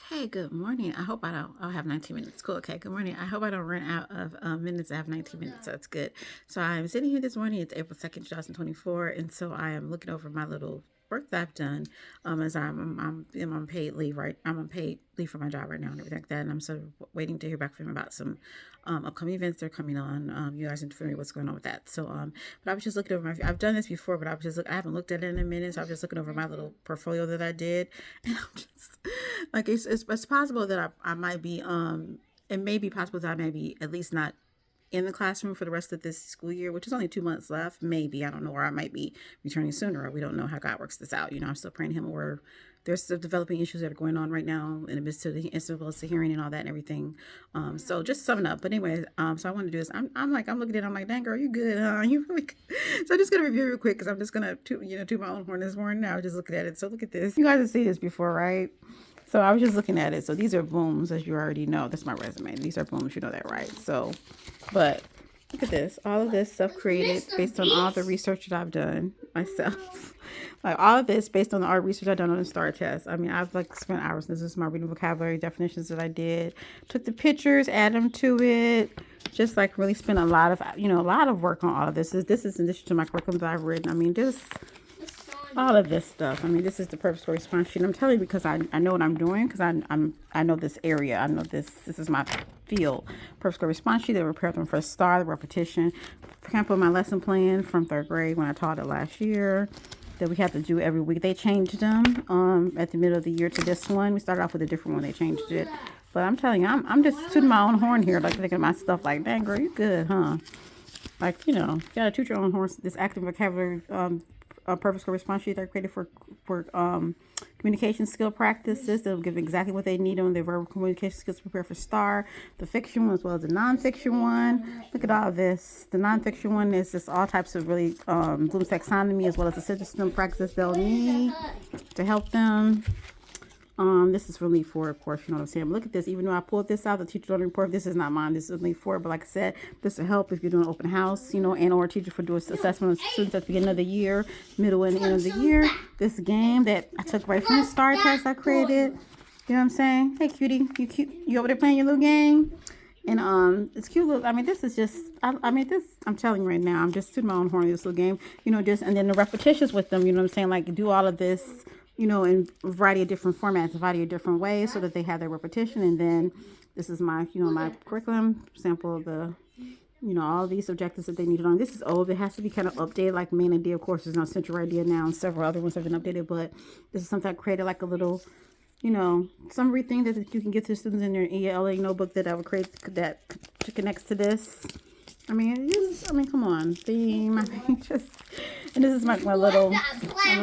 Hey, good morning. I hope I don't. I'll have 19 minutes. Cool. Okay. Good morning. I hope I don't run out of minutes. I have 19 minutes, so that's good. So I'm sitting here this morning. It's April 2nd, 2024, and so I am looking over my little work that I've done. As I'm on paid leave, right? I'm on paid leave for my job right now and everything like that. And I'm sort of waiting to hear back from him about some upcoming events that are coming on. You guys are familiar with what's going on with that. So but I was just looking over my. I've done this before, but I haven't looked at it in a minute. So I was just looking over my little portfolio that I did, and I'm just like it's possible that I might be it may be possible that I may be at least not in the classroom for the rest of this school year, which is only 2 months left. Maybe I don't know, or I might be returning sooner. Or we don't know how God works this out. I'm still praying to Him. Or there's still developing issues that are going on right now in the midst of the hearing and all that and everything. So just summing up. But anyway, so I want to do this. I'm looking at it. I'm like, dang girl, you good, huh? You really good. So I'm just gonna review real quick because I'm just gonna toot my own horn this morning. Now just looking at it. So look at this. You guys have seen this before, right? So I was just looking at it. So these are booms, as you already know. That's my resume. These are booms. You know that, right? So, but look at this. All of this stuff created based on all the research that I've done myself. Like all of this based on the art research I've done on the STAR test. I mean, I've like spent hours. This is my reading vocabulary definitions that I did. Took the pictures, add them to it. Just like really spent a lot of work on all of this. This is in addition to my curriculum that I've written. I mean, just all of this stuff. I mean, this is the purposeful response sheet. I'm telling you because I know what I'm doing because I know this area. I know this is my field. Purposeful response sheet. They prepare them for a STAR, the repetition. For example, my lesson plan from third grade when I taught it last year that we have to do every week. They changed them at the middle of the year to this one. We started off with a different one. They changed it. But I'm telling you, I'm just tooting my own horn here, like thinking of my stuff like, dang girl, you good, huh? Like, you gotta toot your own horn. This active vocabulary purposeful response sheet are created for communication skill practices. They'll give exactly what they need on their verbal communication skills to prepare for STAR. The fiction one as well as the nonfiction one. Look at all this. The nonfiction one is just all types of really Bloom's taxonomy as well as the system practices they'll need to help them. This is really for, of course, you know what I'm saying. But look at this. Even though I pulled this out, the teacher don't report. This is not mine. This is only for. But like I said, this will help if you're doing open house, and or teacher for doing assessment of students at the beginning of the year, middle and end of the year. This game that I took right from the STAR test I created. You know what I'm saying? Hey, cutie, you cute? You over there playing your little game? And it's cute. Little, I mean, this is just. I mean, this. I'm telling you right now. I'm just tooting my own horn. This little game. Just and then the repetitions with them. You know what I'm saying? Like do all of this. In a variety of different formats, a variety of different ways so that they have their repetition. And then this is my, my curriculum sample of the, all these objectives that they needed on. This is old. It has to be kind of updated, like main idea, of course, is not central idea now, and several other ones have been updated, but this is something I created like a little, summary thing that you can get to students in your ELA notebook that I would create that connects to this. Come on, theme. And this is my little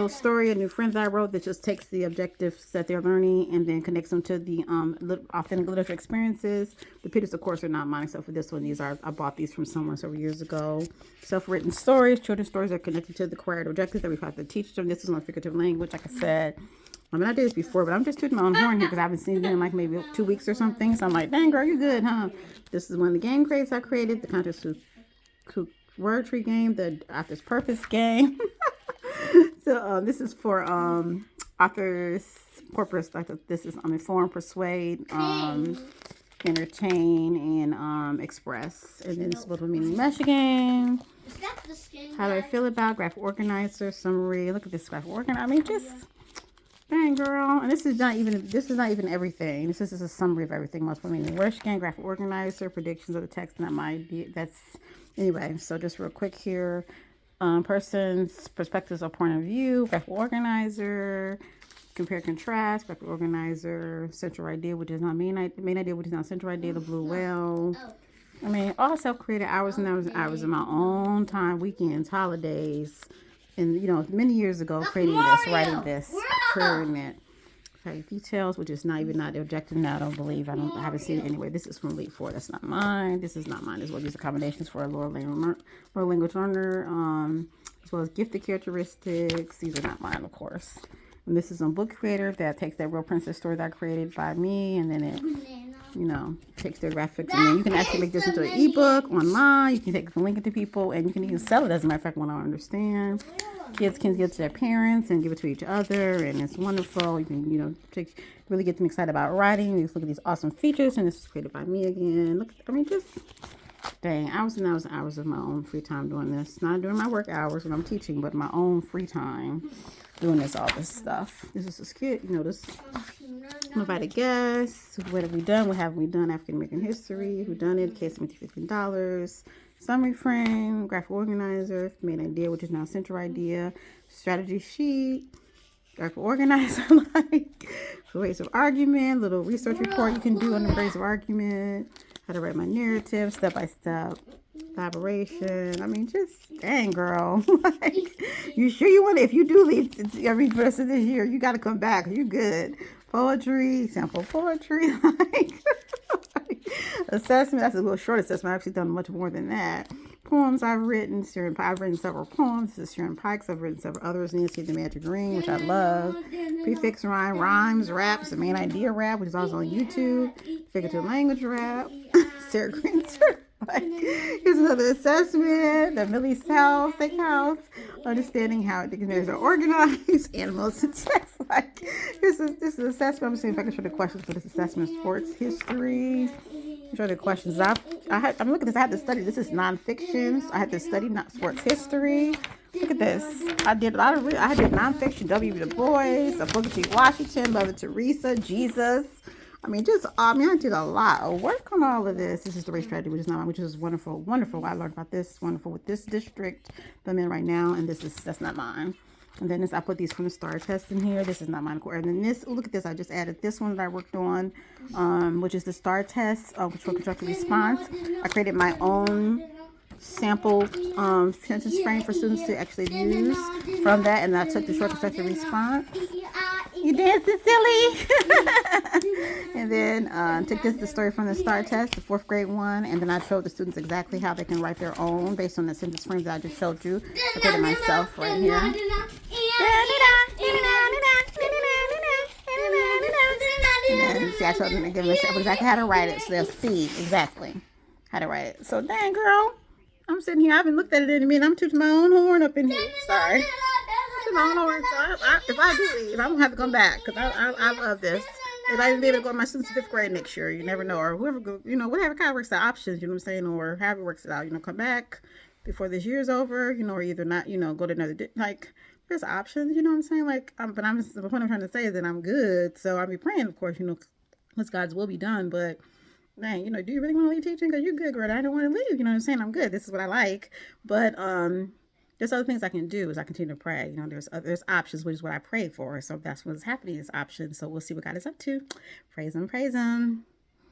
story, a new friends I wrote that just takes the objectives that they're learning and then connects them to the authentic literature experiences. The pictures, of course, are not mine, except for this one. I bought these from someone several years ago. Self-written stories, children's stories are connected to the required objectives that we have to teach them. This is on figurative language, like I said. I did this before, but I'm just tooting my own horn here because I haven't seen it in like maybe 2 weeks or something. So I'm like, dang, girl, you good, huh? This is one of the game crates I created, the contest word tree game, the author's purpose game. So this is for authors purpose. Like this is inform, persuade, entertain, and express. And then this is what we mean in Michigan. How do I feel about graphic organizer summary? Look at this graphic organizer. Just. Dang girl, and this is not even everything. This is a summary of everything. Most word scan, graphic organizer, predictions of the text, not my idea. Anyway. So just real quick here, person's perspectives or point of view, graphic organizer, compare contrast, graphic organizer, central idea, which is not main idea, which is not central idea, the blue whale. All self-created hours and hours and hours of my own time, weekends, holidays. And, many years ago, writing this, creating it. Okay, details, which is not the objective now, I don't believe. I haven't seen it anyway. This is from Elite 4. That's not mine. This is not mine as well. These accommodations for a lower language learner, as well as gifted characteristics. These are not mine, of course. And this is on Book Creator that takes that real princess story that I created by me, and then it takes their graphics, and then you can actually make this into an ebook online. You can take the link it to people, and you can even sell it. As a matter of fact, when I understand, kids can give it to their parents and give it to each other, and it's wonderful. You can, really get them excited about writing. You just look at these awesome features, and this is created by me again. Look, I mean, just dang, hours and hours and hours of my own free time doing this. Not during my work hours when I'm teaching, but my own free time doing all this stuff. This is a kid, this invited guests. What have we done? What haven't we done? African American history. Who done it? Case of $15. Summary frame. Graphic organizer. Main idea, which is now central idea. Strategy sheet. Graphic organizer, like persuasive argument. Little research report you can do on the persuasive argument. How to write my narrative, step by step. Collaboration. I mean, just dang, girl. Like, you sure you want to? If you do leave every rest of this year, you got to come back. You good? Poetry, sample poetry, like assessment. That's a little short assessment. I've actually done much more than that. Poems I've written. I've written several poems. This is Sharon Pikes. I've written several others. Nancy the Magic Ring, which I love. Prefix rhyme, rhymes, raps. The main idea rap, which is also on YouTube. Figurative language rap. Sarah Grinter. Like, here's another assessment. The Millie's House, Steakhouse. Understanding how dictionaries are organized. Animals and sex. Like, this is assessment. I'm seeing if I can show the questions for this assessment. Sports history. Show the questions. I'm looking at this. I had to study. This is nonfiction. So I had to study sports history. Look at this. I did a lot of. I did nonfiction. W. Du Bois, Booker T. Washington, Mother Teresa, Jesus. I did a lot of work on all of this. This is the race strategy, which is wonderful, wonderful. I learned about this, wonderful with this district that I'm in right now, and that's not mine. And then I put these from the STAR test in here. This is not mine. And then look at this. I just added this one that I worked on, which is the STAR test, which for constructive response. I created my own sample sentence frame for students to actually use from that, and I took the short constructive response. You dancing silly? And then took the story from the STAR test, the 4th grade one, and then I showed the students exactly how they can write their own based on the sentence frames that I just showed you. I did it myself right here. And then, see, I showed them and give them exactly how to write it, so they'll see exactly how to write it. So, dang, girl, I'm sitting here. I haven't looked at it in a minute. I'm tooting my own horn up in here. Sorry. If I do leave, I'm gonna have to come back because I love this. If I even be able to go to my students' 5th grade next year, you never know, or whoever go, whatever kind of works the options, you know what I'm saying, or however it works it out, come back before this year's over, or either not, go to another like there's options, you know what I'm saying, like but the point I'm trying to say is that I'm good, so I'll be praying, of course, let God's will be done, but. Man, do you really want to leave teaching? Because you're good, girl. I don't want to leave. You know what I'm saying? I'm good. This is what I like. But there's other things I can do as I continue to pray. There's options, which is what I prayed for. So that's what's happening is options. So we'll see what God is up to. Praise Him, praise Him.